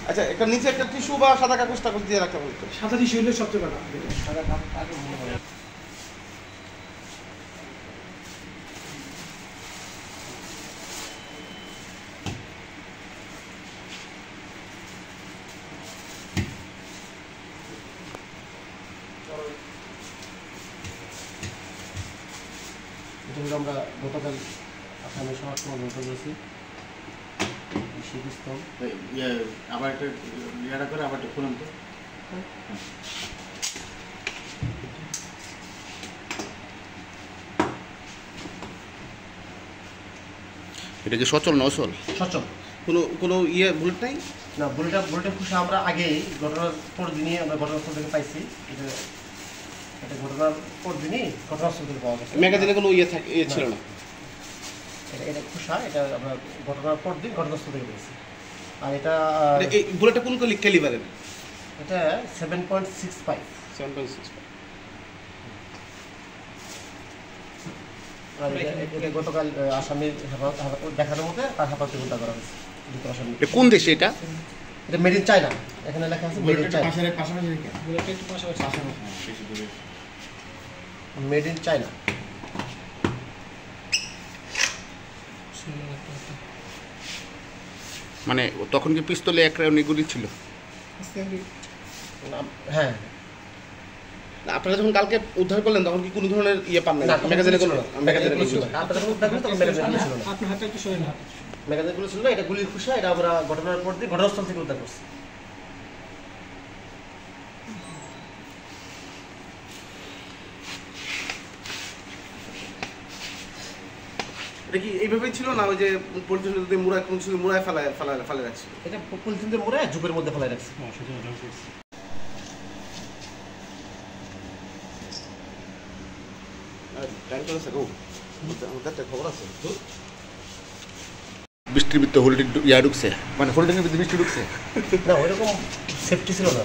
আচ্ছা, একটা নিচে একটা টিস্যু বা সাদা কাগজ টাগজ দিয়ে রাখতে হবে। সাদা টিস্যু হলে সবচেয়ে ভালো। সাদা কাগজ এটা আমরা গতকাল আসামের সমাজ সমাধান করেছি শীতস্তম আবার একটা ইয়াটা করে আবার একটা খুলুন তো। এটা কি সচল না অচল? সচল। কোনো বুলেট নাই না, বুলেটের খুশি আমরা আগেই ঘটনার পর দিনই আমরা ঘটনাস্থল থেকে পাইছি। এটা ঘটনার পর দিনই ঘটনাস্থল থেকে পাওয়া গেছে। ম্যাগাজিনে কোনো ছিল না। এটা খুশা, এটা আমরা ঘটনার পর দিন ঘটনাস্থল থেকে পেয়েছি। আর এটা এই বুলেটটা কোন ক্যালিবারের? এটা 7.65। আর এটা গতকাল আসামি দেখানোর মধ্যে তার হাফাজতে উদ্ধার করা হয়েছে। কোন দেশে এটা? এটা মেড ইন চায়না, এখানে লেখা আছে made in China. Made in China. মানে তখন কি পিস্তলে এক রাউন্ড গুলি ছিল? হ্যাঁ। আপনারা যখন কালকে উদ্ধার করলেন তখন কি কোনো ধরনের পান নাই? ম্যাগাজিনে কোনো আপনারা যখন উদ্ধার করলেন তখন ম্যাগাজিনগুলো ছিল না। আপনার হাতে একটু সরে না। ম্যাগাজিনগুলো ছিল না, এটা গুলির খুশা। এটা আমরা ঘটনার পর দিন ঘটনাস্থল থেকে উদ্ধার করছি। এটা কি এইভাবেই ছিল না ওই যে পলিথিন যদি মুড়ায় ফেলে রাখছিল? এটা পলিথিন দিয়ে মুড়ে জুপের মধ্যে ফেলাই রাখছি। বৃষ্টির ভিতরে হোল্ডিং ঢুকছে, মানে হোল্ডিং এর ভিতরে বৃষ্টি ঢুকছে না, ওইরকম সেফটি ছিল না।